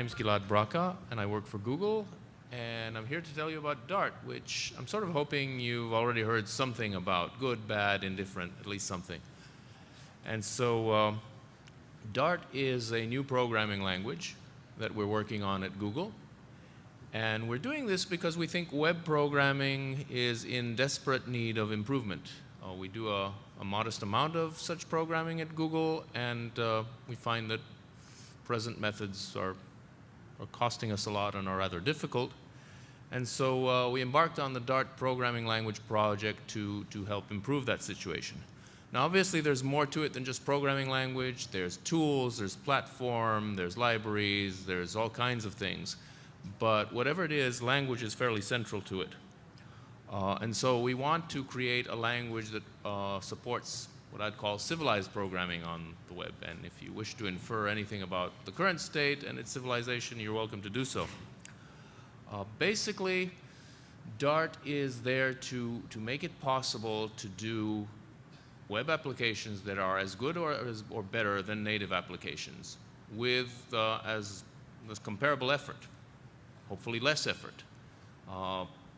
name's Gilad Bracha, and I work for Google, and I'm here to tell you about Dart, which I'm sort of hoping you've already heard something about. Good, bad, indifferent, at least something. And so Dart is a new programming language that we're working on at Google. And we're doing this because we think web programming is in desperate need of improvement. We do a modest amount of such programming at Google, and we find that present methods are costing us a lot and are rather difficult. And so we embarked on the Dart programming language project to help improve that situation. Now, obviously, there's more to it than just programming language. There's tools, there's platform, there's libraries, there's all kinds of things. But whatever it is, language is fairly central to it. And so we want to create a language that supports what I'd call civilized programming on the web. And if you wish to infer anything about the current state and its civilization, you're welcome to do so. Basically, Dart is there to make it possible to do web applications that are as good or better than native applications with as comparable effort, hopefully less effort.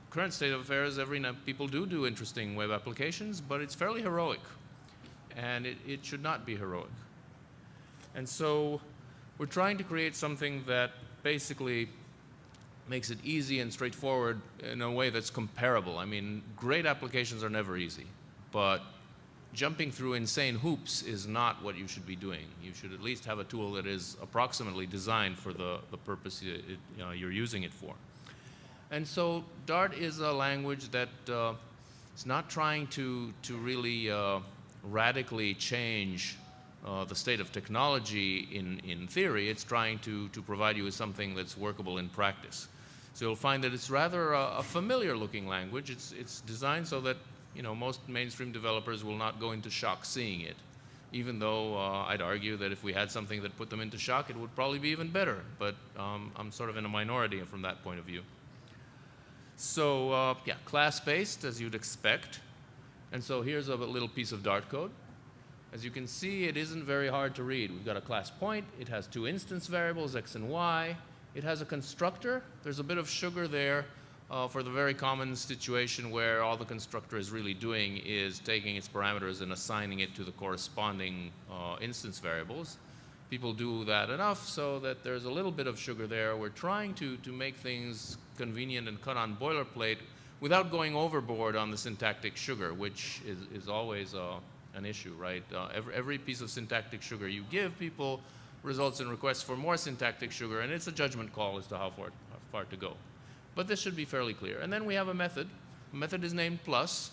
Current state of affairs, people do interesting web applications, but it's fairly heroic, and it should not be heroic. And so we're trying to create something that basically makes it easy and straightforward in a way that's comparable. I mean, great applications are never easy, but jumping through insane hoops is not what you should be doing. You should at least have a tool that is approximately designed for the purpose you're using it for. And so Dart is a language that is not trying to really radically change the state of technology in theory. It's trying to provide you with something that's workable in practice. So you'll find that it's rather a familiar looking language. It's designed so that most mainstream developers will not go into shock seeing it, even though I'd argue that if we had something that put them into shock, it would probably be even better. But I'm sort of in a minority from that point of view. So yeah, class-based, as you'd expect. And so here's a little piece of Dart code. As you can see, it isn't very hard to read. We've got a class point. It has two instance variables, x and y. It has a constructor. There's a bit of sugar there for the very common situation where all the constructor is really doing is taking its parameters and assigning it to the corresponding instance variables. People do that enough so that there's a little bit of sugar there. We're trying to make things convenient and cut on boilerplate without going overboard on the syntactic sugar, which is always an issue, right? Every piece of syntactic sugar you give people results in requests for more syntactic sugar, and it's a judgment call as to how far to go. But this should be fairly clear. And then we have a method. The method is named plus,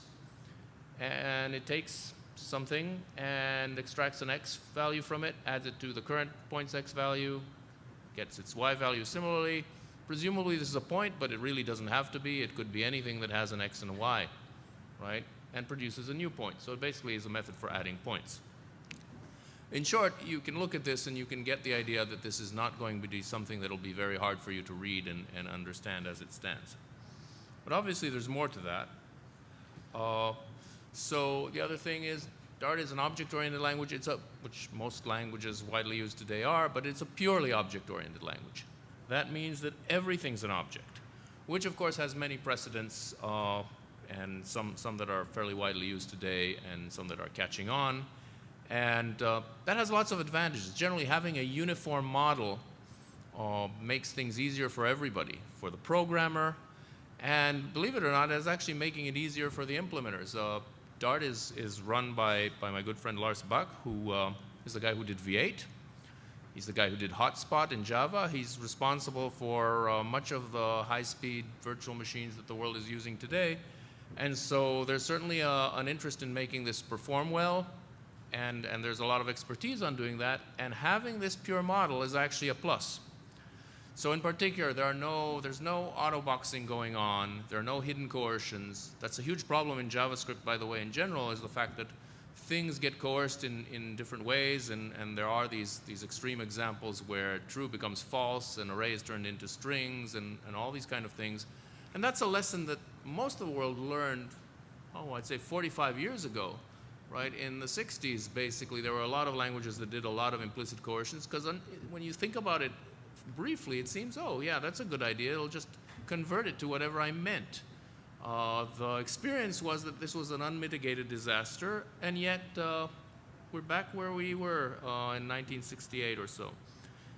and it takes something and extracts an x value from it, adds it to the current point's x value, gets its y value similarly. Presumably this is a point, but it really doesn't have to be. It could be anything that has an x and a y, right? And produces a new point. So it basically is a method for adding points. In short, you can look at this and you can get the idea that this is not going to be something that will be very hard for you to read and understand as it stands. But obviously there's more to that. So the other thing is Dart is an object-oriented language, which most languages widely used today are, but it's a purely object-oriented language. That means that everything's an object, which of course has many precedents, and some that are fairly widely used today and some that are catching on. And that has lots of advantages. Generally, having a uniform model makes things easier for everybody, for the programmer, and believe it or not, it's actually making it easier for the implementers. Dart is run by my good friend Lars Bach, who is the guy who did V8. He's the guy who did Hotspot in Java. He's responsible for much of the high-speed virtual machines that the world is using today. And so there's certainly an interest in making this perform well, and there's a lot of expertise on doing that. And having this pure model is actually a plus. So in particular, there's no auto-boxing going on. There are no hidden coercions. That's a huge problem in JavaScript, by the way, in general, is the fact that things get coerced in different ways, and there are these extreme examples where true becomes false and array is turned into strings and all these kind of things. And that's a lesson that most of the world learned, I'd say 45 years ago, right? In the 60s, basically, there were a lot of languages that did a lot of implicit coercions, because when you think about it briefly, it seems, oh, yeah, that's a good idea. It'll just convert it to whatever I meant. The experience was that this was an unmitigated disaster, and yet we're back where we were in 1968 or so.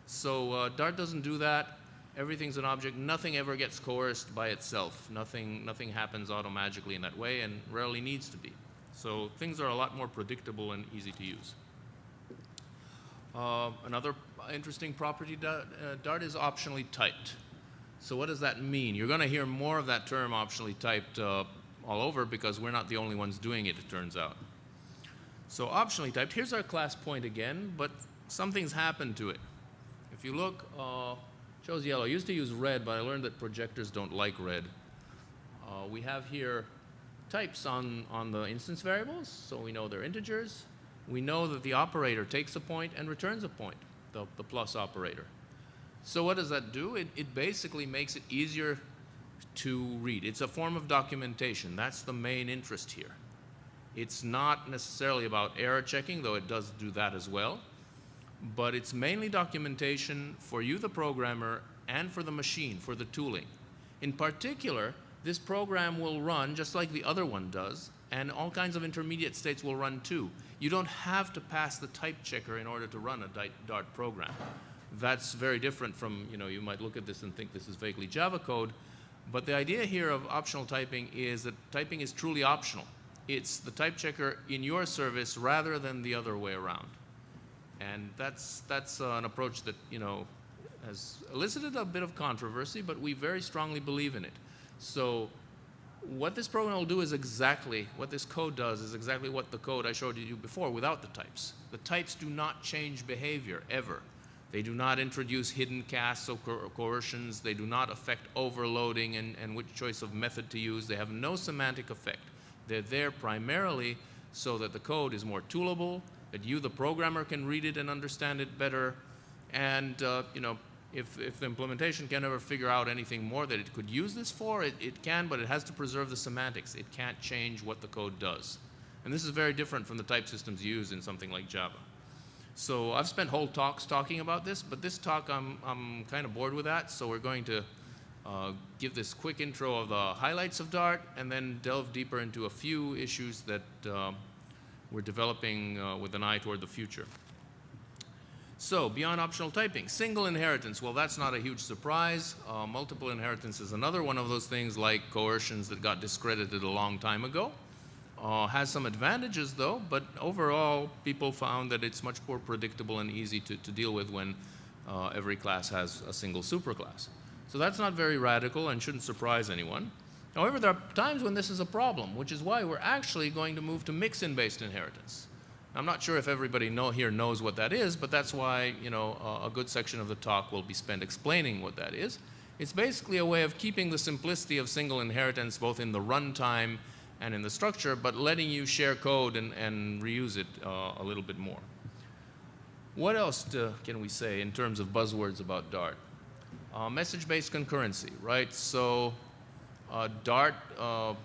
So Dart doesn't do that. Everything's an object. Nothing ever gets coerced by itself. Nothing happens automagically in that way, and rarely needs to be. So things are a lot more predictable and easy to use. Another interesting property, Dart is optionally typed. So what does that mean? You're going to hear more of that term optionally typed all over, because we're not the only ones doing it, it turns out. So optionally typed, here's our class point again, but something's happened to it. If you look, shows yellow. I used to use red, but I learned that projectors don't like red. We have here types on the instance variables, so we know they're integers. We know that the operator takes a point and returns a point, the plus operator. So what does that do? It basically makes it easier to read. It's a form of documentation. That's the main interest here. It's not necessarily about error checking, though it does do that as well. But it's mainly documentation for you, the programmer, and for the machine, for the tooling. In particular, this program will run just like the other one does, and all kinds of intermediate states will run too. You don't have to pass the type checker in order to run a Dart program. That's very different from, you might look at this and think this is vaguely Java code, but the idea here of optional typing is that typing is truly optional. It's the type checker in your service rather than the other way around. And that's an approach that, has elicited a bit of controversy, but we very strongly believe in it. So what this program will do is exactly, what this code does is exactly what the code I showed you before without the types. The types do not change behavior, ever. They do not introduce hidden casts or coercions. They do not affect overloading and which choice of method to use. They have no semantic effect. They're there primarily so that the code is more toolable, that you, the programmer, can read it and understand it better. And if the implementation can ever figure out anything more that it could use this for, it can, but it has to preserve the semantics. It can't change what the code does. And this is very different from the type systems used in something like Java. So I've spent whole talks talking about this, but this talk I'm kind of bored with that, so we're going to give this quick intro of the highlights of Dart and then delve deeper into a few issues that we're developing with an eye toward the future. So beyond optional typing, single inheritance, well, that's not a huge surprise. Multiple inheritance is another one of those things like coercions that got discredited a long time ago. Has some advantages though, but overall people found that it's much more predictable and easy to deal with when every class has a single superclass. So that's not very radical and shouldn't surprise anyone. However, there are times when this is a problem, which is why we're actually going to move to mixin-based inheritance. I'm not sure if everybody here knows what that is, but that's why a good section of the talk will be spent explaining what that is. It's basically a way of keeping the simplicity of single inheritance both in the runtime and in the structure, but letting you share code and reuse it a little bit more. What else can we say in terms of buzzwords about Dart? Message-based concurrency, right? So Dart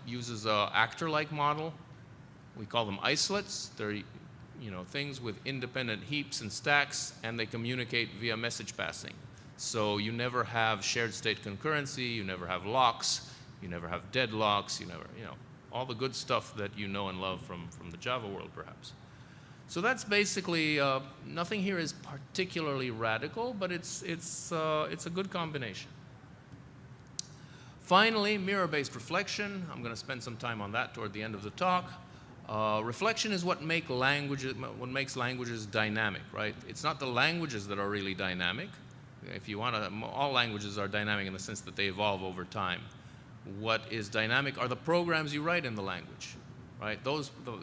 uses an actor-like model. We call them isolates. They're things with independent heaps and stacks, and they communicate via message passing. So you never have shared state concurrency, you never have locks, you never have deadlocks, you never, all the good stuff that you know and love from the Java world, perhaps. So that's basically, nothing here is particularly radical, but it's a good combination. Finally, mirror-based reflection. I'm going to spend some time on that toward the end of the talk. Reflection is what makes languages dynamic, right? It's not the languages that are really dynamic. If you want to, all languages are dynamic in the sense that they evolve over time. What is dynamic are the programs you write in the language, right?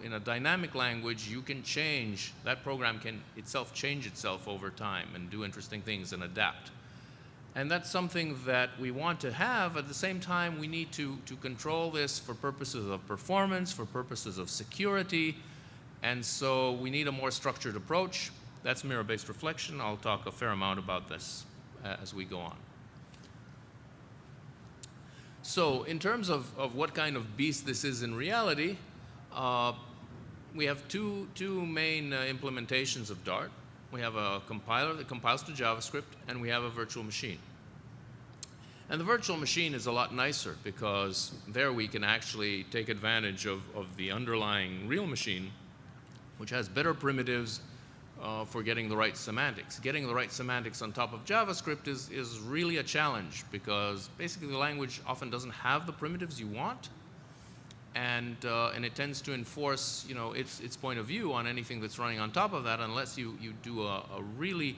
In a dynamic language, you can change, that program can itself change itself over time and do interesting things and adapt. And that's something that we want to have. At the same time, we need to control this for purposes of performance, for purposes of security, and so we need a more structured approach. That's mirror-based reflection. I'll talk a fair amount about this as we go on. So in terms of what kind of beast this is in reality, we have two main implementations of Dart. we have a compiler that compiles to JavaScript, and we have a virtual machine. And the virtual machine is a lot nicer because there we can actually take advantage of the underlying real machine, which has better primitives for getting the right semantics. Getting the right semantics on top of JavaScript is really a challenge because basically the language often doesn't have the primitives you want, and it tends to enforce, you know, its point of view on anything that's running on top of that unless you do a really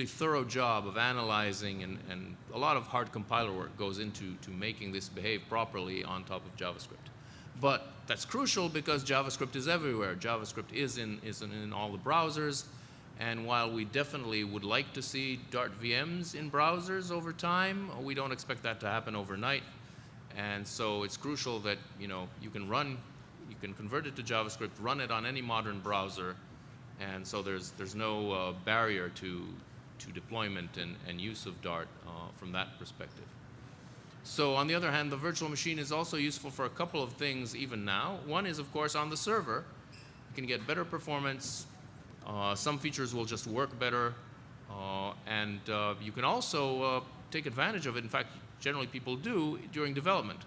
thorough job of analyzing, and a lot of hard compiler work goes into making this behave properly on top of JavaScript. But that's crucial because JavaScript is everywhere. JavaScript is in all the browsers, and while we definitely would like to see Dart VMs in browsers over time, we don't expect that to happen overnight. And so it's crucial that, you know, you can convert it to JavaScript, run it on any modern browser, and so there's no barrier to deployment and use of Dart from that perspective. So on the other hand, the virtual machine is also useful for a couple of things even now. One is, of course, on the server. You can get better performance. Some features will just work better. And you can also take advantage of it. In fact, generally people do during development.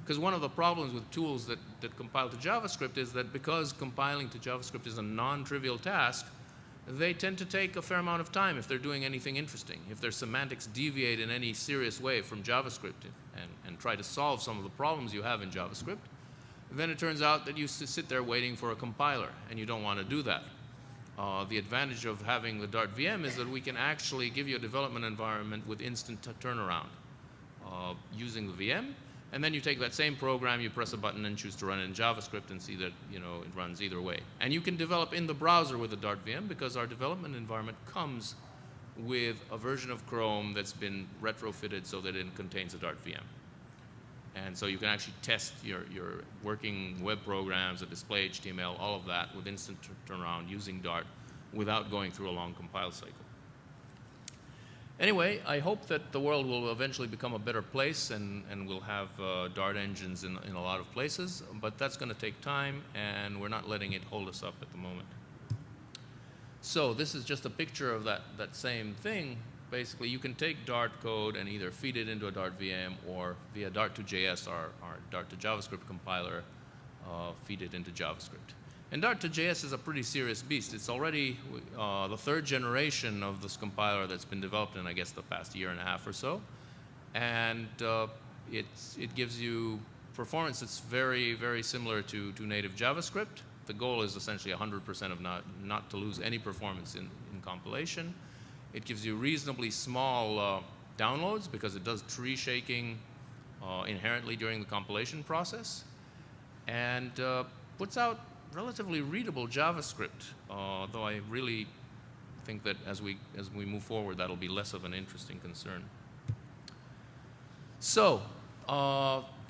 Because one of the problems with tools that compile to JavaScript is that because compiling to JavaScript is a non-trivial task, they tend to take a fair amount of time if they're doing anything interesting. If their semantics deviate in any serious way from JavaScript and try to solve some of the problems you have in JavaScript, then it turns out that you sit there waiting for a compiler, and you don't want to do that. The advantage of having the Dart VM is that we can actually give you a development environment with instant turnaround using the VM. And then you take that same program, you press a button and choose to run it in JavaScript and see that, you know, it runs either way. And you can develop in the browser with the Dart VM because our development environment comes with a version of Chrome that's been retrofitted so that it contains a Dart VM. And so you can actually test your working web programs, the display HTML, all of that with instant turnaround using Dart without going through a long compile cycle. Anyway, I hope that the world will eventually become a better place and we'll have Dart engines in a lot of places, but that's going to take time, and we're not letting it hold us up at the moment. So this is just a picture of that same thing. Basically, you can take Dart code and either feed it into a Dart VM or via Dart2JS, our Dart to JavaScript compiler, feed it into JavaScript. And Dart2JS is a pretty serious beast. It's already the third generation of this compiler that's been developed in, I guess, the past year and a half or so. And it gives you performance that's very, very similar to native JavaScript. The goal is essentially 100% of not to lose any performance in compilation. It gives you reasonably small downloads because it does tree shaking inherently during the compilation process, and puts out relatively readable JavaScript, though I really think that as we move forward, that'll be less of an interesting concern. So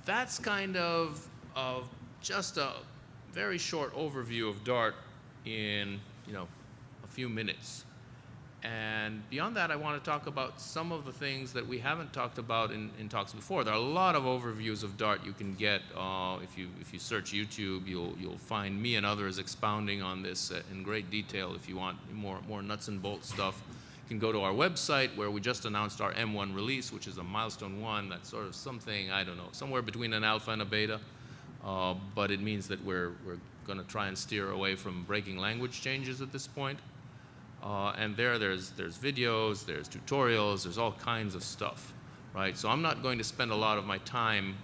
that's kind of just a very short overview of Dart in, you know, a few minutes. And beyond that, I want to talk about some of the things that we haven't talked about in talks before. There are a lot of overviews of Dart you can get. If you search YouTube, you'll find me and others expounding on this in great detail. If you want more nuts and bolts stuff, you can go to our website where we just announced our M1 release, which is a milestone 1. That's sort of something, I don't know, somewhere between an alpha and a beta. But it means that we're going to try and steer away from breaking language changes at this point. And there's videos, there's tutorials, there's all kinds of stuff, right? So I'm not going to spend a lot of my time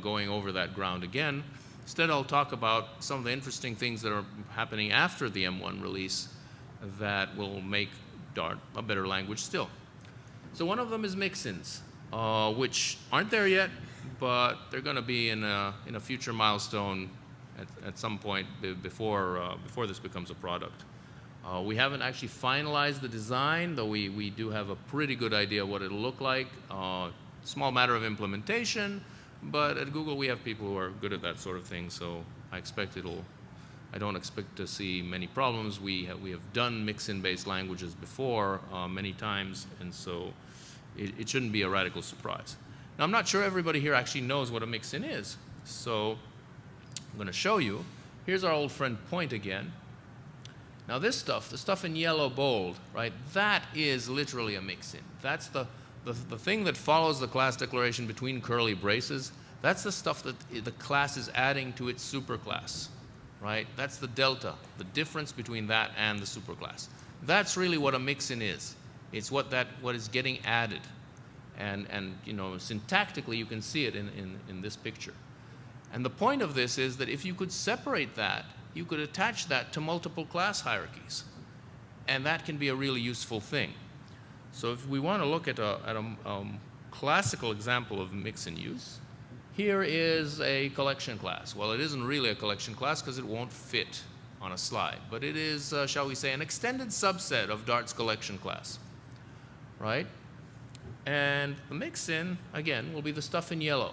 going over that ground again. Instead, I'll talk about some of the interesting things that are happening after the M1 release that will make Dart a better language still. So one of them is mix-ins, which aren't there yet, but they're going to be in a future milestone at some point before this becomes a product. We haven't actually finalized the design, though we do have a pretty good idea what it'll look like. Small matter of implementation, but at Google we have people who are good at that sort of thing, so I don't expect to see many problems. We have done mix-in based languages before many times, and so it shouldn't be a radical surprise. Now, I'm not sure everybody here actually knows what a mix-in is, so I'm going to show you. Here's our old friend Point again. Now this stuff, the stuff in yellow bold, right, that is literally a mix-in. That's the thing that follows the class declaration between curly braces. That's the stuff that the class is adding to its superclass, right? That's the delta, the difference between that and the superclass. That's really what a mix-in is. It's what is getting added. And you know, syntactically, you can see it in this picture. And the point of this is that if you could separate that, you could attach that to multiple class hierarchies. And that can be a really useful thing. So if we want to look at a classical example of mix-in use, here is a collection class. Well, it isn't really a collection class because it won't fit on a slide. But it is, shall we say, an extended subset of Dart's collection class, right? And the mix-in, again, will be the stuff in yellow.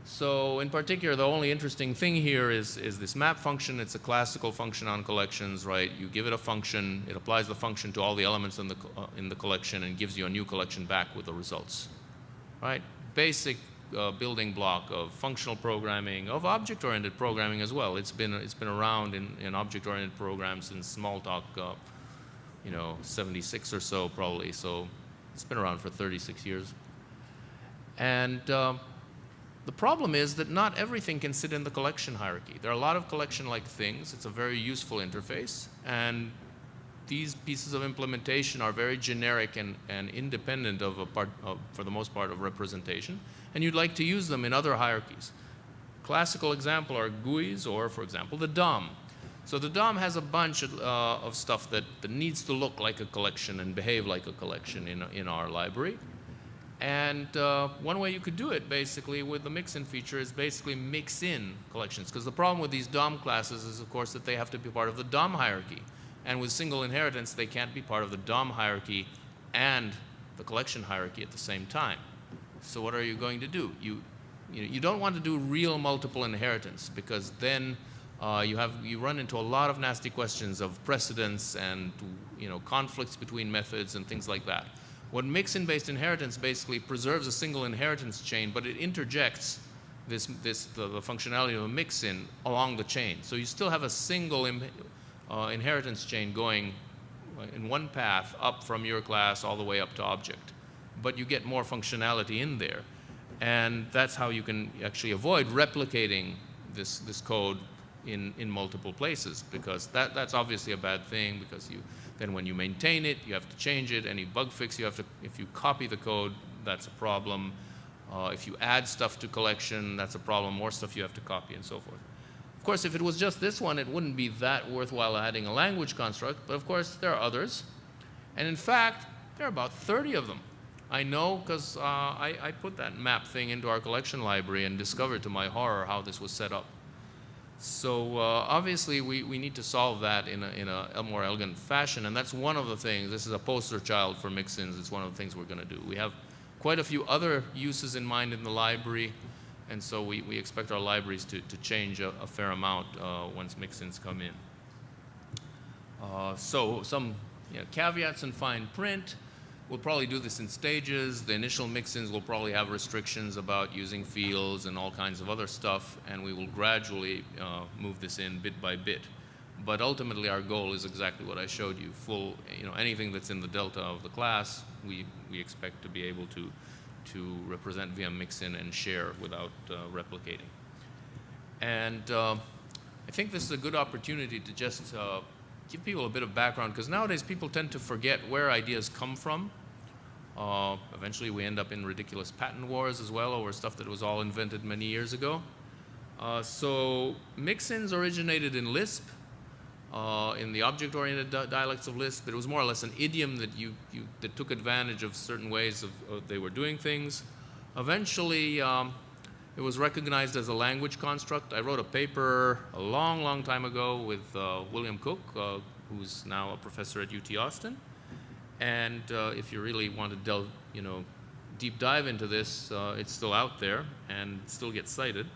So in particular, the only interesting thing here is this map function. It's a classical function on collections, right? You give it a function, it applies the function to all the elements in the collection and gives you a new collection back with the results, right? Basic building block of functional programming, of object-oriented programming as well. It's been around in object-oriented programs since Smalltalk, 76 or so probably. So it's been around for 36 years. And the problem is that not everything can sit in the collection hierarchy. There are a lot of collection-like things. It's a very useful interface. And these pieces of implementation are very generic and independent for the most part, of representation. And you'd like to use them in other hierarchies. Classical example are GUIs or, for example, the DOM. So the DOM has a bunch of stuff that needs to look like a collection and behave like a collection in our library. And one way you could do it, basically, with the mix-in feature is basically mix in collections. Because the problem with these DOM classes is, of course, that they have to be part of the DOM hierarchy. And with single inheritance, they can't be part of the DOM hierarchy and the collection hierarchy at the same time. So what are you going to do? You don't want to do real multiple inheritance, because then you run into a lot of nasty questions of precedence and conflicts between methods and things like that. What mix-in-based inheritance basically preserves a single inheritance chain, but it interjects the functionality of a mix-in along the chain. So you still have a single inheritance chain going in one path up from your class all the way up to object. But you get more functionality in there. And that's how you can actually avoid replicating this code in multiple places, because that's obviously a bad thing, because then when you maintain it, you have to change it. Any bug fix, if you copy the code, that's a problem. If you add stuff to collection, that's a problem. More stuff you have to copy and so forth. Of course, if it was just this one, it wouldn't be that worthwhile adding a language construct, but of course, there are others. And in fact, there are about 30 of them. I know because I put that map thing into our collection library and discovered to my horror how this was set up. So obviously, we need to solve that in a more elegant fashion, and that's one of the things. This is a poster child for mix-ins. It's one of the things we're going to do. We have quite a few other uses in mind in the library, and so we expect our libraries to change a fair amount once mix-ins come in. So some caveats in fine print. We'll probably do this in stages. The initial mix-ins will probably have restrictions about using fields and all kinds of other stuff, and we will gradually move this in bit by bit. But ultimately, our goal is exactly what I showed you. Anything that's in the delta of the class, we expect to be able to represent via mix-in and share without replicating. And I think this is a good opportunity to just give people a bit of background, because nowadays people tend to forget where ideas come from. Eventually we end up in ridiculous patent wars as well over stuff that was all invented many years ago. So mix-ins originated in Lisp, in the object-oriented dialects of Lisp. It was more or less an idiom that took advantage of certain ways they were doing things. Eventually, it was recognized as a language construct. I wrote a paper a long, long time ago with William Cook, who's now a professor at UT Austin. And if you really want to delve, deep dive into this, it's still out there and still gets cited.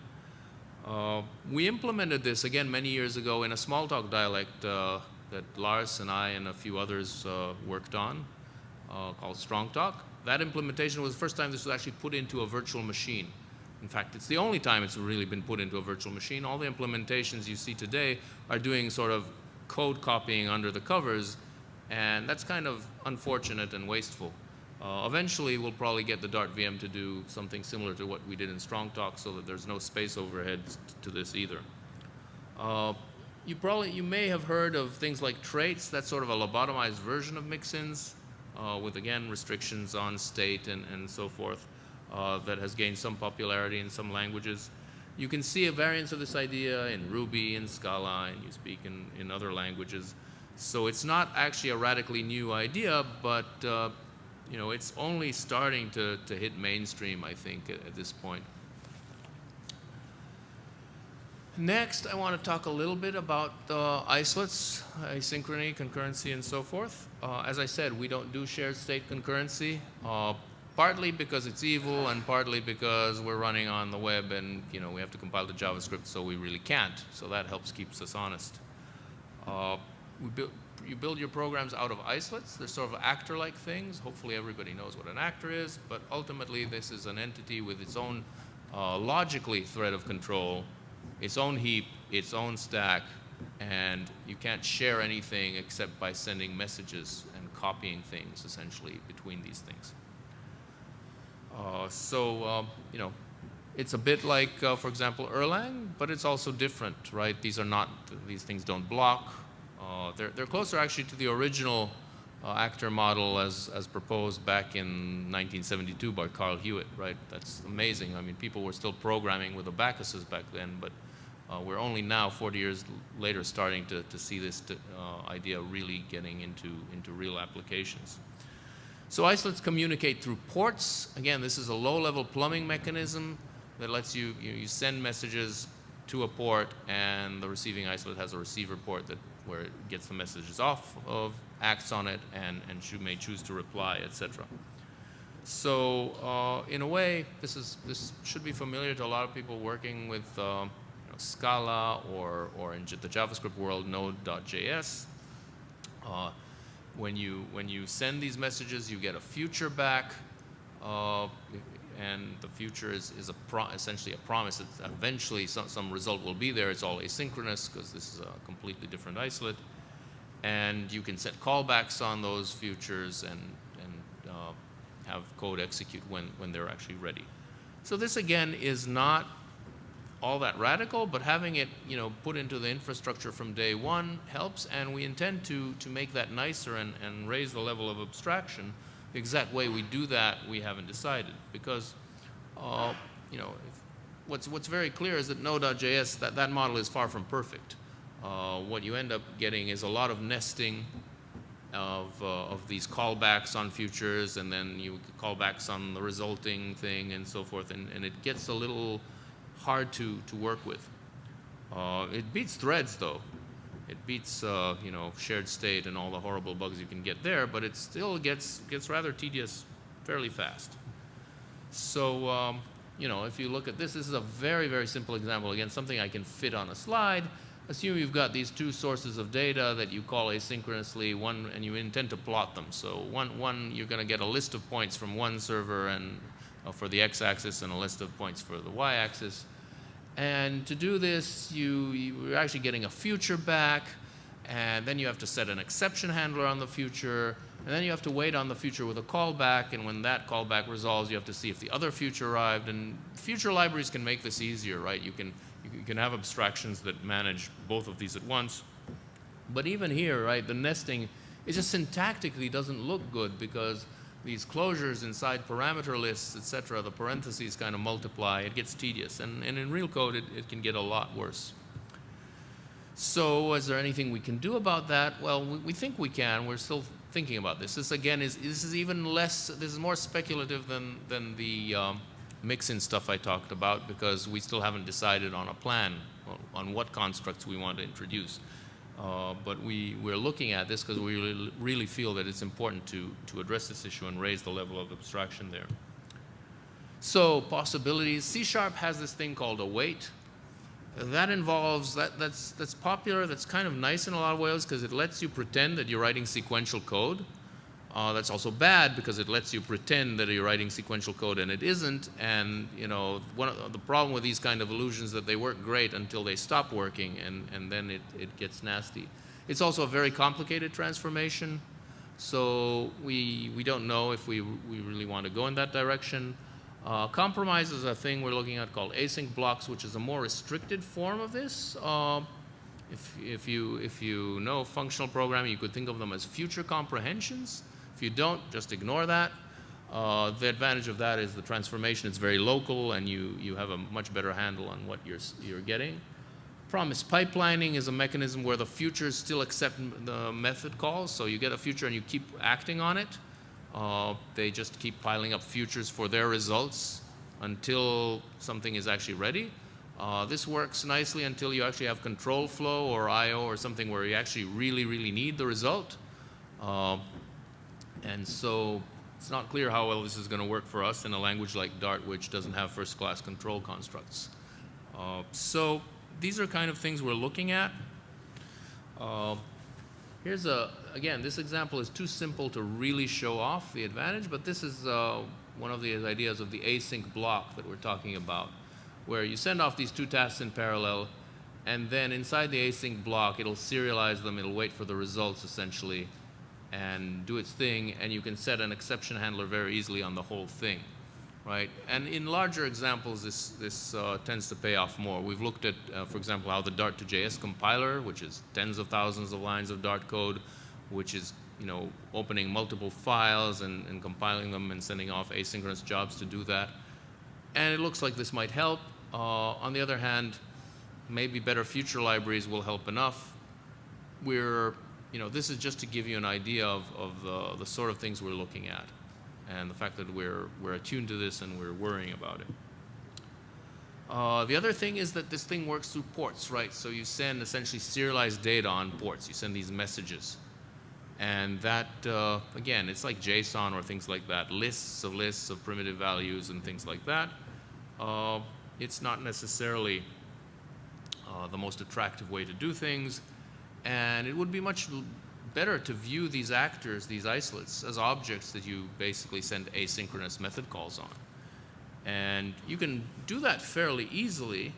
We implemented this again many years ago in a Smalltalk dialect that Lars and I and a few others worked on, called Strongtalk. That implementation was the first time this was actually put into a virtual machine. In fact, it's the only time it's really been put into a virtual machine. All the implementations you see today are doing sort of code copying under the covers, and that's kind of unfortunate and wasteful. Eventually, we'll probably get the Dart VM to do something similar to what we did in Strongtalk, so that there's no space overheads to this either. You may have heard of things like traits. That's sort of a lobotomized version of mixins, with again restrictions on state and so forth, that has gained some popularity in some languages. You can see a variance of this idea in Ruby and Scala, and you speak in other languages. So it's not actually a radically new idea, but it's only starting to hit mainstream, I think, at this point. Next, I want to talk a little bit about isolates, asynchrony, concurrency, and so forth. As I said, we don't do shared state concurrency, partly because it's evil and partly because we're running on the web and we have to compile the JavaScript, so we really can't. So that keeps us honest. You build your programs out of isolates. They're sort of actor-like things. Hopefully everybody knows what an actor is, but ultimately this is an entity with its own logically thread of control, its own heap, its own stack, and you can't share anything except by sending messages and copying things essentially between these things. It's a bit like, for example, Erlang, but it's also different, right? These things don't block. They're closer actually to the original actor model as proposed back in 1972 by Carl Hewitt, right? That's amazing. I mean, people were still programming with abacuses back then, but we're only now, 40 years later, starting to see this idea really getting into real applications. So isolates communicate through ports. Again, this is a low-level plumbing mechanism that lets you send messages to a port, and the receiving isolate has a receiver port where it gets the messages off of, acts on it, and may choose to reply, etc. So in a way, this should be familiar to a lot of people working with Scala or in the JavaScript world, Node.js. When you send these messages, you get a future back, and the future is essentially a promise that eventually some result will be there. It's all asynchronous because this is a completely different isolate, and you can set callbacks on those futures and have code execute when they're actually ready. So this again is not all that radical, but having it put into the infrastructure from day one helps, and we intend to make that nicer and raise the level of abstraction. The exact way we do that, we haven't decided, because what's very clear is that Node.js, that model is far from perfect. What you end up getting is a lot of nesting of these callbacks on futures, and then you callbacks on the resulting thing and so forth, and it gets a little hard to work with. It beats threads, though. It beats shared state and all the horrible bugs you can get there, but it still gets rather tedious fairly fast. So if you look at this is a very, very simple example. Again, something I can fit on a slide. Assume you've got these two sources of data that you call asynchronously, and you intend to plot them. So one you're going to get a list of points from one server and for the x-axis and a list of points for the y-axis. And to do this, you're actually getting a future back, and then you have to set an exception handler on the future, and then you have to wait on the future with a callback, and when that callback resolves, you have to see if the other future arrived. And future libraries can make this easier, right? You can have abstractions that manage both of these at once. But even here, right, the nesting, it just syntactically doesn't look good, because these closures inside parameter lists, etc., the parentheses kind of multiply. It gets tedious. And in real code, it can get a lot worse. So is there anything we can do about that? Well, we think we can. We're still thinking about this. This, again, this is more speculative than the mix-in stuff I talked about, because we still haven't decided on a plan on what constructs we want to introduce. But we're looking at this because we really feel that it's important to address this issue and raise the level of abstraction there. So possibilities. C# has this thing called await. That involves, that's popular, that's kind of nice in a lot of ways because it lets you pretend that you're writing sequential code. That's also bad because it lets you pretend that you're writing sequential code and it isn't. And one of the problem with these kind of illusions is that they work great until they stop working, and then it gets nasty. It's also a very complicated transformation, so we don't know if we really want to go in that direction. Compromise is a thing we're looking at called async blocks, which is a more restricted form of this. If you know functional programming, you could think of them as future comprehensions. If you don't, just ignore that. The advantage of that is the transformation is very local, and you have a much better handle on what you're getting. Promise pipelining is a mechanism where the futures still accept the method calls. So you get a future and you keep acting on it. They just keep piling up futures for their results until something is actually ready. This works nicely until you actually have control flow or I/O or something where you actually really need the result. And so it's not clear how well this is going to work for us in a language like Dart, which doesn't have first-class control constructs. So these are kind of things we're looking at. Here's again, this example is too simple to really show off the advantage, but this is one of the ideas of the async block that we're talking about, where you send off these two tasks in parallel, and then inside the async block, it'll serialize them, it'll wait for the results essentially, and do its thing, and you can set an exception handler very easily on the whole thing, right? And in larger examples, this tends to pay off more. We've looked at, for example, how the Dart to JS compiler, which is tens of thousands of lines of Dart code, which is opening multiple files and compiling them and sending off asynchronous jobs to do that. And it looks like this might help. On the other hand, maybe better future libraries will help enough. This is just to give you an idea of the sort of things we're looking at, and the fact that we're attuned to this and we're worrying about it. The other thing is that this thing works through ports, right? So you send essentially serialized data on ports. You send these messages. And that, again, it's like JSON or things like that, lists of primitive values and things like that. It's not necessarily the most attractive way to do things. And it would be much better to view these actors, these isolates, as objects that you basically send asynchronous method calls on. And you can do that fairly easily.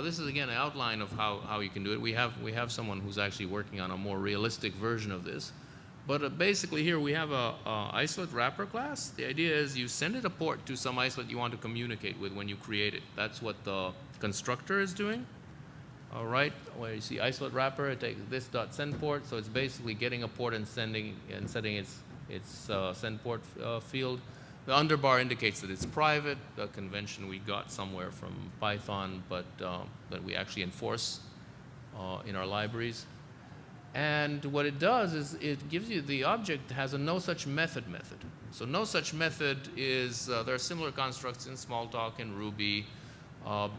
This is, again, an outline of how you can do it. We have someone who's actually working on a more realistic version of this. But basically here we have a isolate wrapper class. The idea is you send it a port to some isolate you want to communicate with when you create it. That's what the constructor is doing. All right, where you see isolate wrapper, it takes this dot send port, so it's basically getting a port and setting its send port field. The underbar indicates that it's private, a convention we got somewhere from Python, but that we actually enforce in our libraries. And what it does is it gives you the object has a no such method. So no such method is there are similar constructs in Smalltalk and Ruby.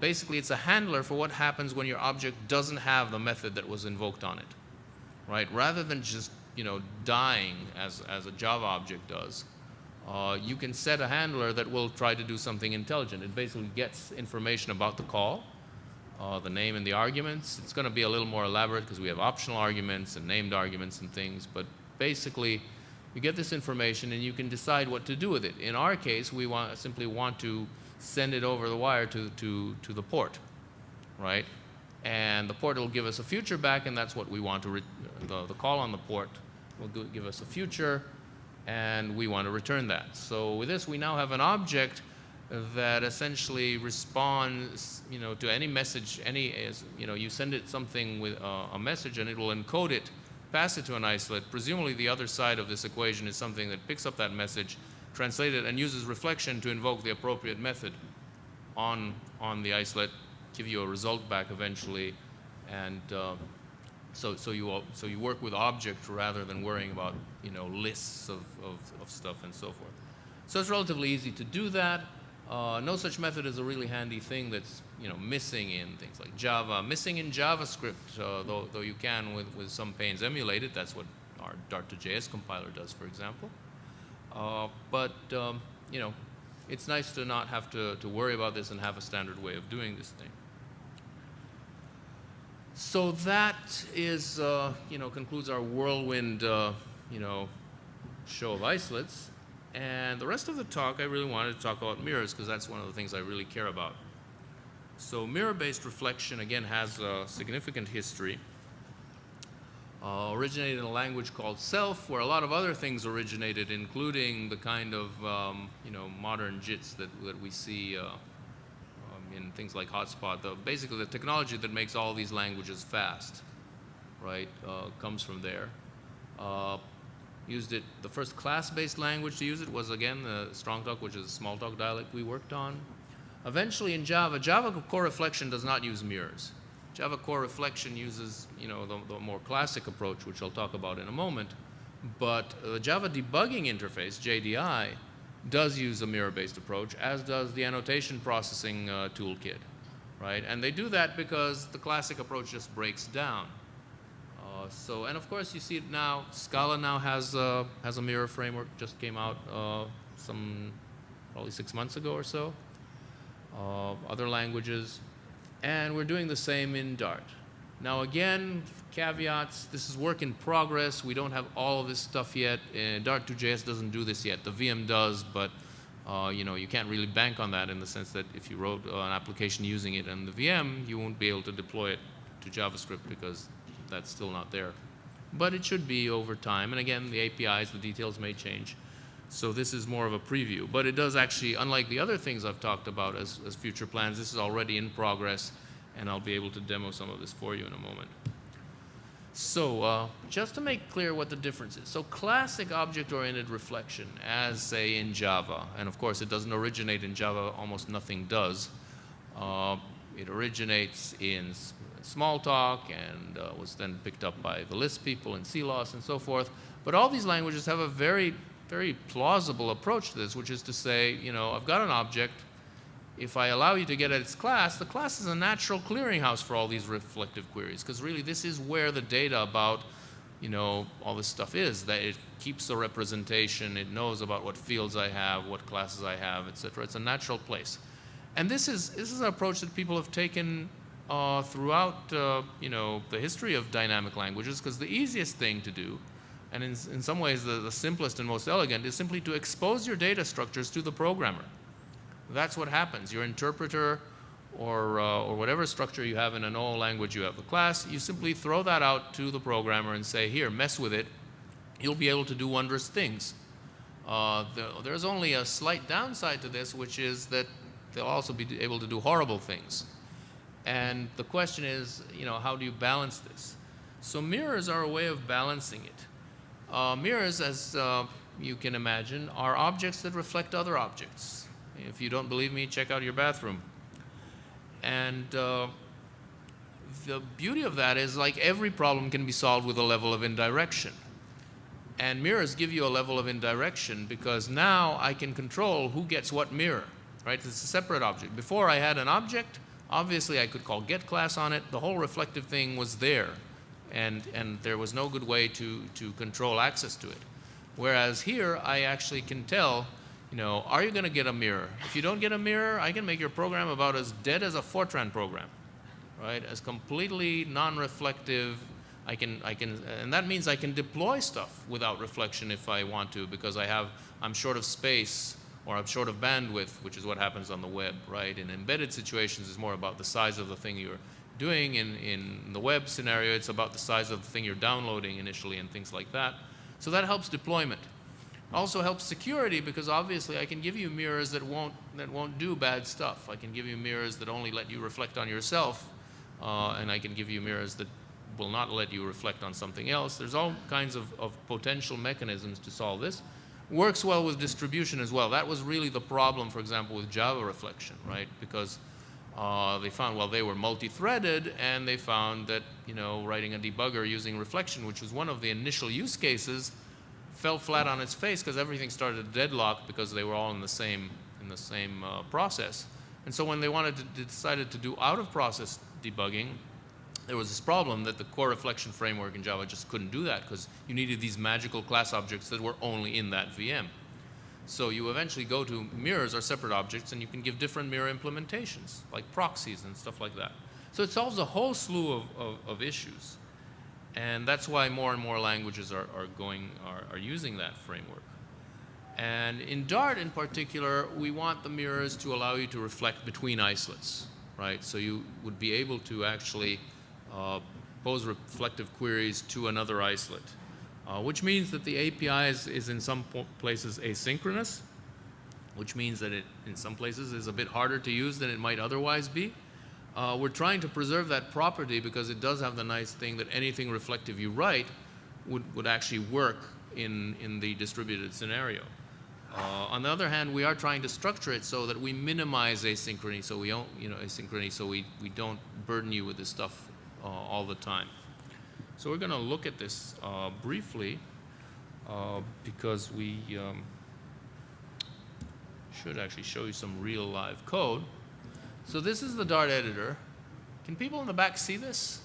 Basically, it's a handler for what happens when your object doesn't have the method that was invoked on it, right? Rather than just dying as a Java object does, you can set a handler that will try to do something intelligent. It basically gets information about the call, the name and the arguments. It's going to be a little more elaborate because we have optional arguments and named arguments and things, but basically, you get this information and you can decide what to do with it. In our case, we simply want to send it over the wire to the port, right? And the port will give us a future back, and that's what we want to the call on the port will give us a future, and we want to return that. So with this, we now have an object that essentially responds, to any message. You send it something with a message, and it will encode it, pass it to an isolate. Presumably, the other side of this equation is something that picks up that message, translate it, and uses reflection to invoke the appropriate method on the isolate, give you a result back eventually, and so you work with object rather than worrying about lists of stuff and so forth. So it's relatively easy to do that. No such method is a really handy thing that's missing in things like Java, missing in JavaScript, though you can with some pains emulate it. That's what our Dart to JS compiler does, for example. But it's nice to not have to worry about this and have a standard way of doing this thing. So that is, concludes our whirlwind, show of isolates. And the rest of the talk, I really wanted to talk about mirrors because that's one of the things I really care about. So mirror-based reflection, again, has a significant history. originated in a language called Self, where a lot of other things originated, including the kind of modern JITs that we see in things like Hotspot. Basically, the technology that makes all these languages fast, right, comes from there. Used it. The first class-based language to use it was, again, Strongtalk, which is a Smalltalk dialect we worked on. Eventually, in Java core reflection does not use mirrors. Java core reflection uses, the more classic approach, which I'll talk about in a moment. But the Java debugging interface, JDI, does use a mirror-based approach, as does the annotation processing toolkit, right? And they do that because the classic approach just breaks down. And of course, you see it now. Scala now has a mirror framework. Just came out probably 6 months ago or so. Other languages. And we're doing the same in Dart. Now again, caveats, this is work in progress. We don't have all of this stuff yet. Dart 2.js doesn't do this yet. The VM does, but you can't really bank on that in the sense that if you wrote an application using it in the VM, you won't be able to deploy it to JavaScript because that's still not there. But it should be over time. And again, the APIs, the details may change. So this is more of a preview. But it does actually, unlike the other things I've talked about as future plans, this is already in progress, and I'll be able to demo some of this for you in a moment. So just to make clear what the difference is. So classic object-oriented reflection, as, say, in Java, and of course it doesn't originate in Java, almost nothing does. It originates in Smalltalk and was then picked up by the Lisp people and CLOS and so forth. But all these languages have a very, very plausible approach to this, which is to say, I've got an object. If I allow you to get at its class, the class is a natural clearinghouse for all these reflective queries, because really this is where the data about, all this stuff is, that it keeps the representation, it knows about what fields I have, what classes I have, etc. It's a natural place. And this is an approach that people have taken throughout, the history of dynamic languages, because the easiest thing to do, and in some ways the simplest and most elegant, is simply to expose your data structures to the programmer. That's what happens. Your interpreter or whatever structure you have in an OO language you have the class, you simply throw that out to the programmer and say, here, mess with it. You'll be able to do wondrous things. There's only a slight downside to this, which is that they'll also be able to do horrible things. And the question is, how do you balance this? So mirrors are a way of balancing it. Mirrors, as you can imagine, are objects that reflect other objects. If you don't believe me, check out your bathroom. And the beauty of that is, like, every problem can be solved with a level of indirection. And mirrors give you a level of indirection because now I can control who gets what mirror, right? It's a separate object. Before I had an object, obviously I could call getClass on it. The whole reflective thing was there. And there was no good way to control access to it. Whereas here, I actually can tell, are you going to get a mirror? If you don't get a mirror, I can make your program about as dead as a Fortran program, right? As completely non-reflective. And that means I can deploy stuff without reflection if I want to, because I'm short of space or I'm short of bandwidth, which is what happens on the web, right? In embedded situations, it's more about the size of the thing you're doing. In the web scenario, it's about the size of the thing you're downloading initially and things like that. So that helps deployment. Also helps security, because obviously I can give you mirrors that won't do bad stuff. I can give you mirrors that only let you reflect on yourself, and I can give you mirrors that will not let you reflect on something else. There's all kinds of potential mechanisms to solve this. Works well with distribution as well. That was really the problem, for example, with Java reflection, right? Because they found, well, they were multi-threaded, and they found that, writing a debugger using reflection, which was one of the initial use cases, fell flat on its face because everything started to deadlock because they were all in the same process. And so when they decided to do out-of-process debugging, there was this problem that the core reflection framework in Java just couldn't do that, because you needed these magical class objects that were only in that VM. So you eventually go to mirrors or separate objects, and you can give different mirror implementations, like proxies and stuff like that. So it solves a whole slew of issues. And that's why more and more languages are using that framework. And in Dart in particular, we want the mirrors to allow you to reflect between isolates, right? So you would be able to actually pose reflective queries to another isolate, which means that the API is in some places asynchronous, which means that it, in some places, is a bit harder to use than it might otherwise be. We're trying to preserve that property because it does have the nice thing that anything reflective you write would actually work in the distributed scenario. On the other hand, we are trying to structure it so that we minimize asynchrony, so we don't, asynchrony, so we don't burden you with this stuff all the time. So we're going to look at this briefly because we should actually show you some real live code. So this is the Dart editor. Can people in the back see this?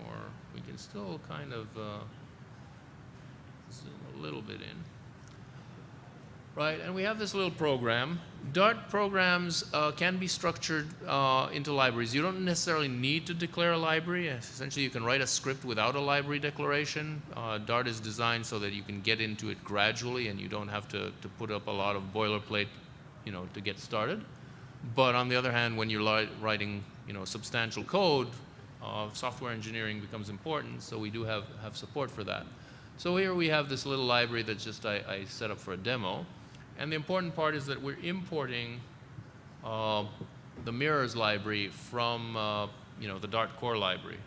Or we can still kind of zoom a little bit in. Right, and we have this little program. Dart programs can be structured into libraries. You don't necessarily need to declare a library. Essentially, you can write a script without a library declaration. Dart is designed so that you can get into it gradually and you don't have to put up a lot of boilerplate, to get started. But on the other hand, when you're writing, substantial code, software engineering becomes important, so we do have support for that. So here we have this little library that just I set up for a demo. And the important part is that we're importing the mirrors library from the Dart core library.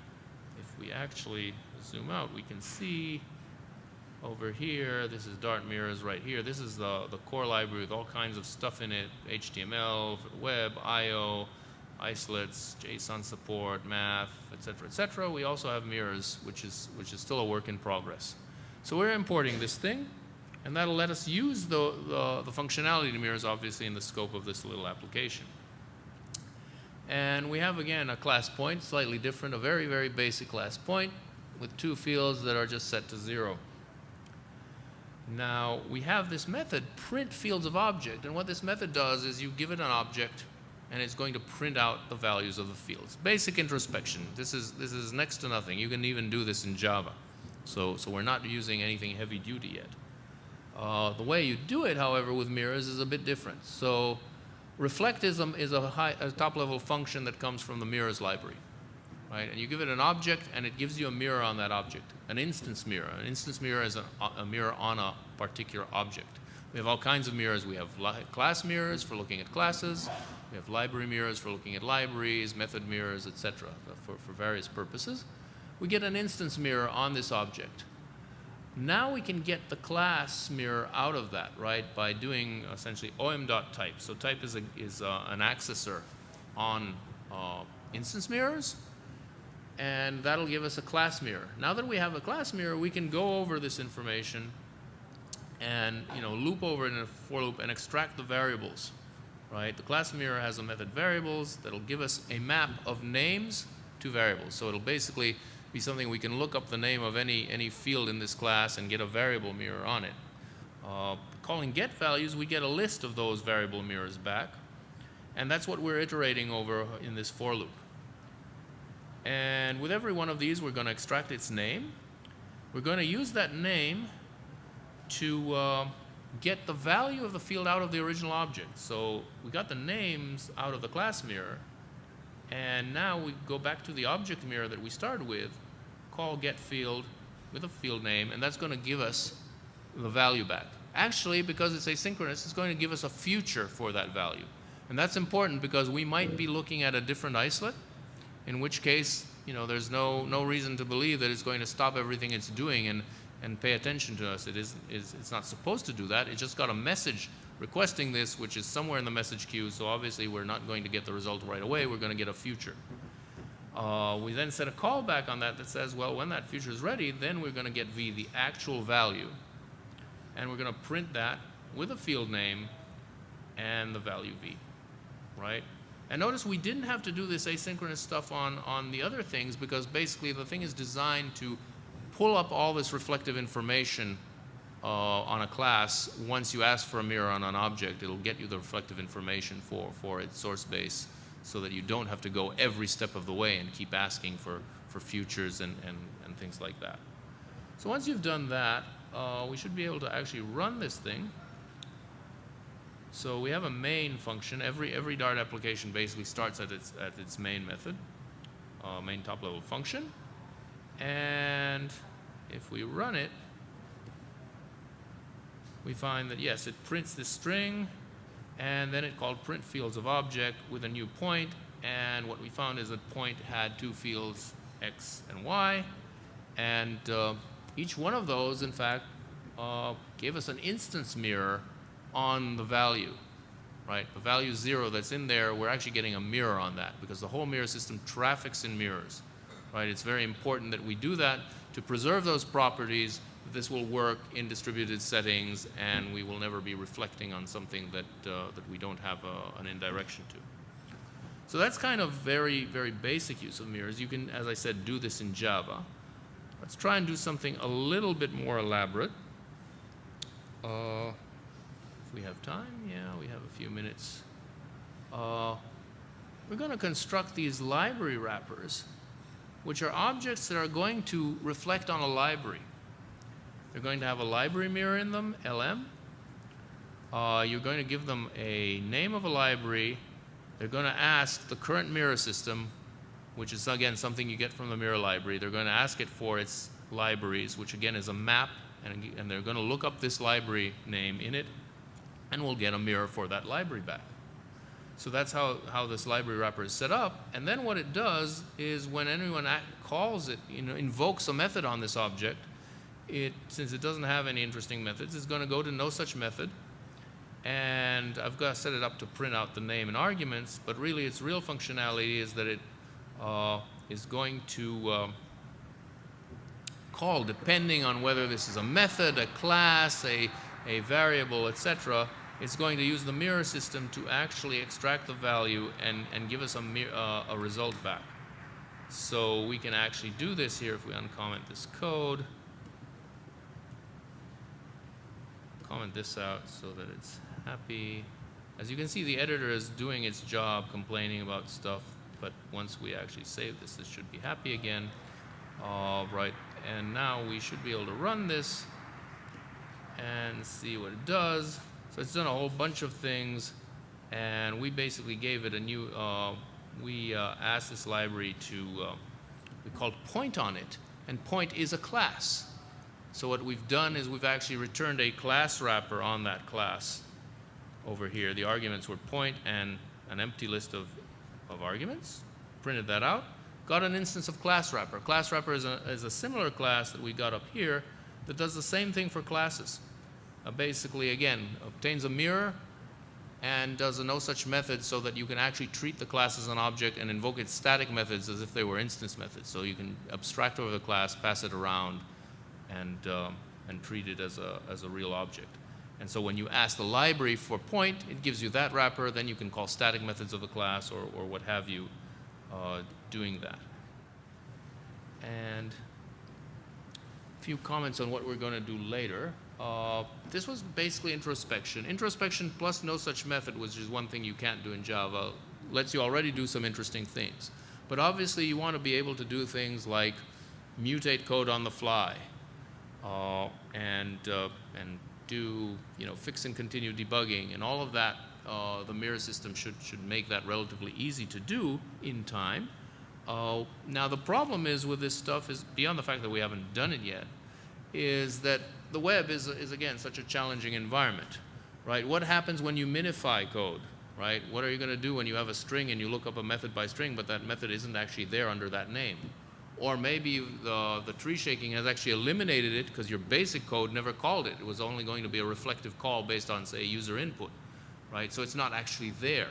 If we actually zoom out, we can see over here, this is Dart mirrors right here. This is the core library with all kinds of stuff in it, HTML for the web, I/O, isolates, JSON support, math, etc., etc. We also have mirrors, which is still a work in progress. So we're importing this thing. And that'll let us use the functionality of mirrors, obviously, in the scope of this little application. And we have, again, a class point, slightly different, a very, very basic class point with two fields that are just set to 0. Now, we have this method, print fields of object. And what this method does is you give it an object, and it's going to print out the values of the fields. Basic introspection. This is next to nothing. You can even do this in Java. So we're not using anything heavy duty yet. The way you do it, however, with mirrors is a bit different. So reflectism is a top-level function that comes from the mirrors library, right? And you give it an object, and it gives you a mirror on that object, an instance mirror. An instance mirror is a mirror on a particular object. We have all kinds of mirrors. We have class mirrors for looking at classes. We have library mirrors for looking at libraries, method mirrors, etc., for various purposes. We get an instance mirror on this object. Now we can get the class mirror out of that, right, by doing essentially om.type. So type is an accessor on instance mirrors, and that'll give us a class mirror. Now that we have a class mirror, we can go over this information and loop over it in a for loop and extract the variables, right? The class mirror has a method variables that'll give us a map of names to variables. So it'll basically be something we can look up the name of any field in this class and get a variable mirror on it. Calling get values, we get a list of those variable mirrors back, and that's what we're iterating over in this for loop. And with every one of these, we're going to extract its name. We're going to use that name to get the value of the field out of the original object. So we got the names out of the class mirror, and now we go back to the object mirror that we started with, call get field with a field name, and that's going to give us the value back. Actually, because it's asynchronous, it's going to give us a future for that value. And that's important because we might be looking at a different isolate, in which case, there's no reason to believe that it's going to stop everything it's doing and pay attention to us. It's not supposed to do that. It just got a message requesting this, which is somewhere in the message queue, so obviously we're not going to get the result right away. We're going to get a future. We then set a callback on that says, well, when that future is ready, then we're going to get v, the actual value, and we're going to print that with a field name and the value v, right? And notice we didn't have to do this asynchronous stuff on the other things because basically the thing is designed to pull up all this reflective information on a class. Once you ask for a mirror on an object, it'll get you the reflective information for its source base so that you don't have to go every step of the way and keep asking for futures and things like that. So once you've done that, we should be able to actually run this thing. So we have a main function. Every Dart application basically starts at its main method. main top-level function. And if we run it, we find that, yes, it prints this string, and then it called print fields of object with a new point. And what we found is that point had two fields, x and y. And each one of those, in fact, gave us an instance mirror on the value, right? The value 0 that's in there, we're actually getting a mirror on that because the whole mirror system traffics in mirrors, right? It's very important that we do that to preserve those properties. This will work in distributed settings, and we will never be reflecting on something that we don't have an indirection to. So that's kind of very, very basic use of mirrors. You can, as I said, do this in Java. Let's try and do something a little bit more elaborate. If we have time, yeah, we have a few minutes. We're going to construct these library wrappers, which are objects that are going to reflect on a library. They're going to have a library mirror in them, LM. You're going to give them a name of a library. They're going to ask the current mirror system, which is, again, something you get from the mirror library. They're going to ask it for its libraries, which, again, is a map. And they're going to look up this library name in it, and we'll get a mirror for that library back. So that's how this library wrapper is set up. And then what it does is when anyone calls it, invokes a method on this object, since it doesn't have any interesting methods, it's going to go to no such method. And I've got to set it up to print out the name and arguments, but really its real functionality is that it is going to call, depending on whether this is a method, a class, a variable, etc. It's going to use the mirror system to actually extract the value and give us a result back. So we can actually do this here if we uncomment this code. Comment this out so that it's happy. As you can see, the editor is doing its job complaining about stuff, but once we actually save this, this should be happy again. All right, and now we should be able to run this and see what it does. So it's done a whole bunch of things, and we basically gave it a new, we asked this library to, we called point on it, and point is a class. So what we've done is we've actually returned a class wrapper on that class over here. The arguments were point and an empty list of arguments, printed that out, got an instance of class wrapper. Class wrapper is a similar class that we got up here that does the same thing for classes. Basically, again, obtains a mirror and does a no such method so that you can actually treat the class as an object and invoke its static methods as if they were instance methods. So you can abstract over the class, pass it around, and treat it as a real object. And so when you ask the library for point, it gives you that wrapper. Then you can call static methods of the class or what have you doing that. And a few comments on what we're going to do later. This was basically introspection. Introspection plus no such method, which is one thing you can't do in Java, lets you already do some interesting things. But obviously you want to be able to do things like mutate code on the fly and do fix and continue debugging and all of that. The mirror system should make that relatively easy to do in time. Now the problem is with this stuff is, beyond the fact that we haven't done it yet, is that the web is again such a challenging environment, right? What happens when you minify code, right? What are you going to do when you have a string and you look up a method by string, but that method isn't actually there under that name? Or maybe the tree shaking has actually eliminated it because your basic code never called it. It was only going to be a reflective call based on, say, user input, right? So it's not actually there.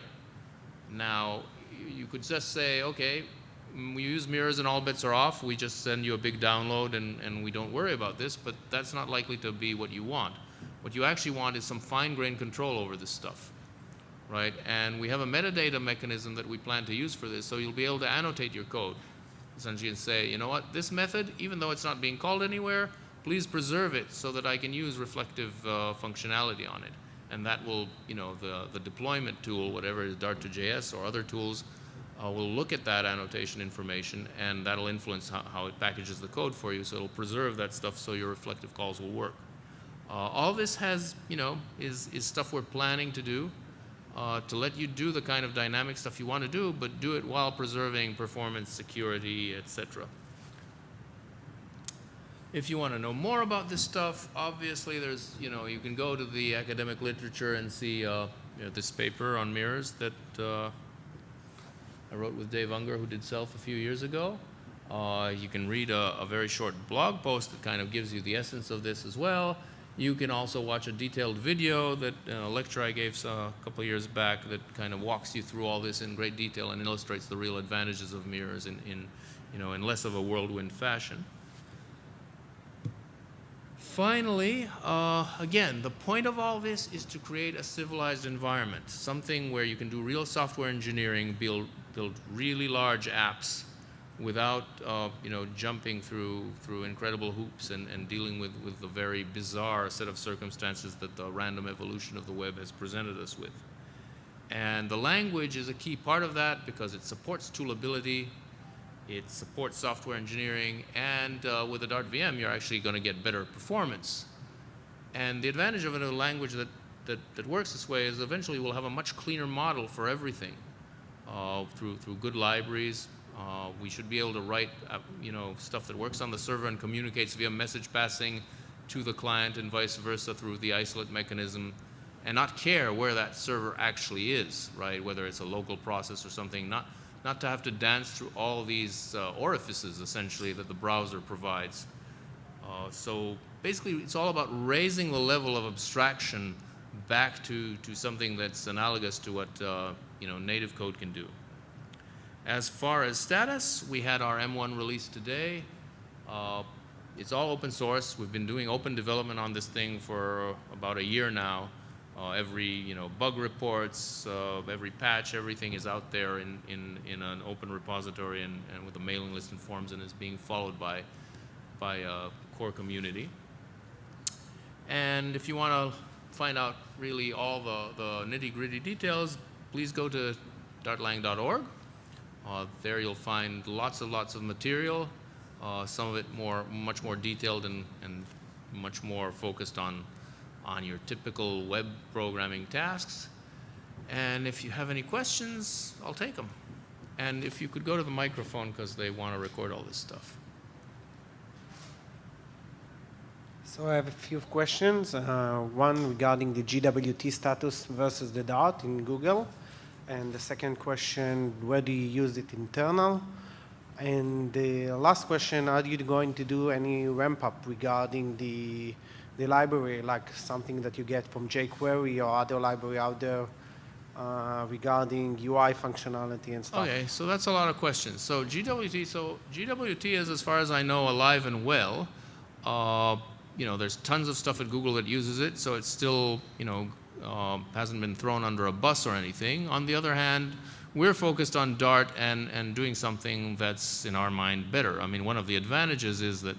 Now, you could just say, okay, we use mirrors and all bets are off. We just send you a big download and we don't worry about this, but that's not likely to be what you want. What you actually want is some fine-grained control over this stuff, right? And we have a metadata mechanism that we plan to use for this, so you'll be able to annotate your code, essentially, and say, you know what, this method, even though it's not being called anywhere, please preserve it so that I can use reflective functionality on it. And that will, the deployment tool, whatever it is, Dart2JS or other tools, will look at that annotation information, and that'll influence how it packages the code for you. So it'll preserve that stuff so your reflective calls will work. All this has, is stuff we're planning to do. to let you do the kind of dynamic stuff you want to do, but do it while preserving performance, security, etc. If you want to know more about this stuff, obviously there's, you can go to the academic literature and see this paper on mirrors that I wrote with Dave Unger, who did Self a few years ago. You can read a very short blog post that kind of gives you the essence of this as well. You can also watch a detailed video that a lecture I gave a couple of years back that kind of walks you through all this in great detail and illustrates the real advantages of mirrors in less of a whirlwind fashion. Finally, again, the point of all this is to create a civilized environment, something where you can do real software engineering, build really large apps without jumping through incredible hoops and dealing with the very bizarre set of circumstances that the random evolution of the web has presented us with. And the language is a key part of that because it supports toolability, it supports software engineering, and with a Dart VM, you're actually going to get better performance. And the advantage of a language that works this way is eventually we'll have a much cleaner model for everything through good libraries. We should be able to write stuff that works on the server and communicates via message passing to the client and vice versa through the isolate mechanism, and not care where that server actually is, right? Whether it's a local process or something, not to have to dance through all these orifices, essentially, that the browser provides. So basically, it's all about raising the level of abstraction back to something that's analogous to what native code can do. As far as status, we had our M1 release today. It's all open source. We've been doing open development on this thing for about a year now. Every bug reports, every patch, everything is out there in an open repository and with a mailing list and forums, and is being followed by a core community. And if you want to find out really all the nitty-gritty details, please go to dartlang.org. There you'll find lots of material, some of it much more detailed and much more focused on your typical web programming tasks. And if you have any questions, I'll take them. And if you could go to the microphone, because they want to record all this stuff. So I have a few questions. One regarding the GWT status versus the Dart in Google. And the second question, where do you use it internal? And the last question, are you going to do any ramp up regarding the library, like something that you get from jQuery or other library out there regarding UI functionality and stuff? Okay, so that's a lot of questions. So GWT is, as far as I know, alive and well. There's tons of stuff at Google that uses it, so it's still, hasn't been thrown under a bus or anything. On the other hand, we're focused on Dart and doing something that's, in our mind, better. I mean, one of the advantages is that,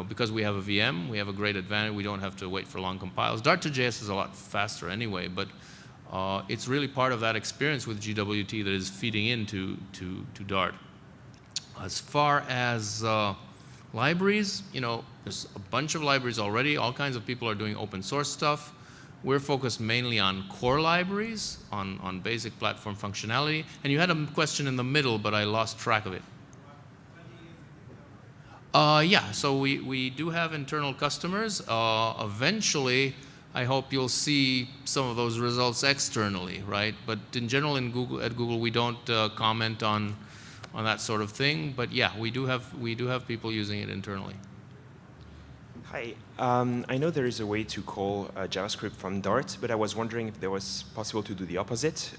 because we have a VM, we have a great advantage. We don't have to wait for long compiles. Dart to JS is a lot faster anyway, but it's really part of that experience with GWT that is feeding into Dart. As far as libraries, there's a bunch of libraries already. All kinds of people are doing open source stuff. We're focused mainly on core libraries, on basic platform functionality. And you had a question in the middle, but I lost track of it. Yeah, so we do have internal customers. Eventually, I hope you'll see some of those results externally, right? But in general, at Google, we don't comment on that sort of thing. But yeah, we do have people using it internally. Hi. I know there is a way to call JavaScript from Dart, but I was wondering if there was possible to do the opposite,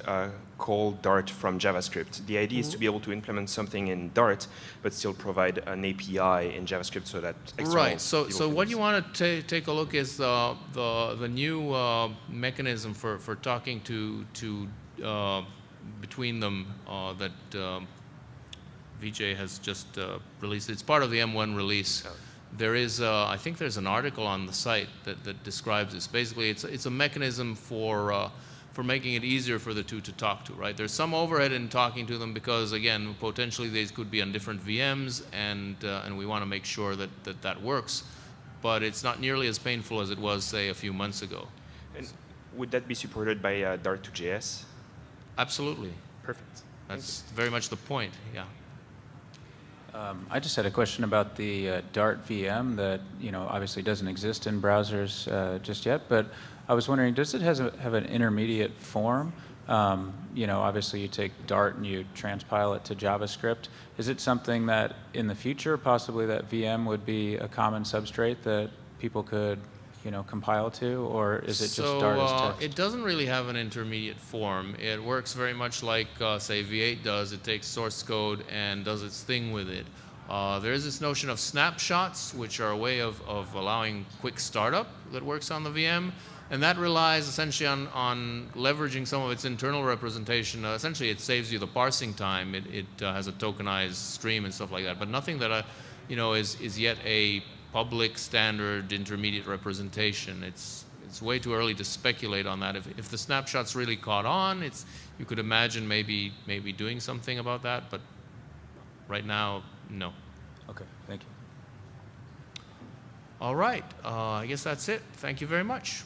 call Dart from JavaScript. The idea is to be able to implement something in Dart, but still provide an API in JavaScript so that right. So what you want to take a look is the new mechanism for talking to between them that Vijay has just released. It's part of the M1 release. There is, I think there's an article on the site that describes this. Basically, it's a mechanism for making it easier for the two to talk to, right? There's some overhead in talking to them because, again, potentially these could be on different VMs, and we want to make sure that works. But it's not nearly as painful as it was, say, a few months ago. Would that be supported by Dart to JS? Absolutely. Perfect. That's very much the point, yeah. I just had a question about the Dart VM that obviously doesn't exist in browsers just yet, but I was wondering, does it have an intermediate form? Obviously you take Dart and you transpile it to JavaScript. Is it something that in the future, possibly that VM would be a common substrate that people could compile to, or is it just Dart as text? It doesn't really have an intermediate form. It works very much like, say, V8 does. It takes source code and does its thing with it. There is this notion of snapshots, which are a way of allowing quick startup that works on the VM. And that relies essentially on leveraging some of its internal representation. Essentially, it saves you the parsing time. It has a tokenized stream and stuff like that. But nothing that is yet a public standard intermediate representation. It's way too early to speculate on that. If the snapshots really caught on, you could imagine maybe doing something about that. But right now, no. Okay, thank you. All right, I guess that's it. Thank you very much.